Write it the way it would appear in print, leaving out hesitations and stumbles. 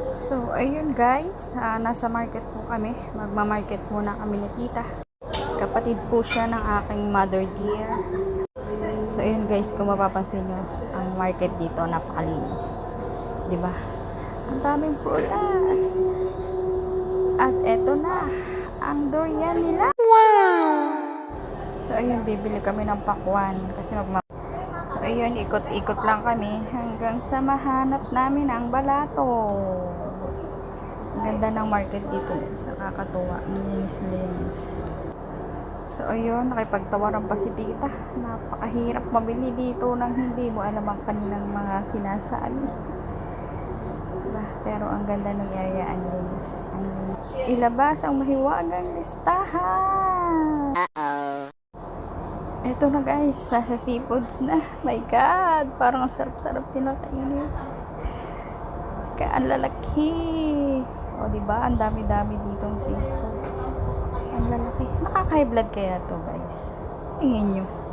So, ayun guys, nasa market po kami. Magmamarket muna kami ni tita. Kapatid po siya ng aking mother dear. So, ayun guys, kung mapapansin nyo, ang market dito napakalinis. 'Di ba? Ang daming prutas. At eto na, ang durian nila. Wow! So, ayun, bibili kami ng pakwan kasi So, ayun, ikot-ikot lang kami hanggang sa mahanap namin ang balato. Ang ganda ng market dito. Sa kakatuwa. Linis-linis. So, ayun, nakipagtawaran pa si tita. Napakahirap mabili dito nang hindi mo alam ang kanilang mga sinasabi. Diba? Pero ang ganda ng area, ang linis. Ang linis. Ilabas ang mahiwagang listahan. Eto na guys, nasa seafoods na. My God, parang ang sarap-sarap tinakainin. Kaya ang lalaki. O diba, ang dami-dami ditong seafoods. Ang lalaki. Nakaka-high blood kaya to guys. Tingin nyo.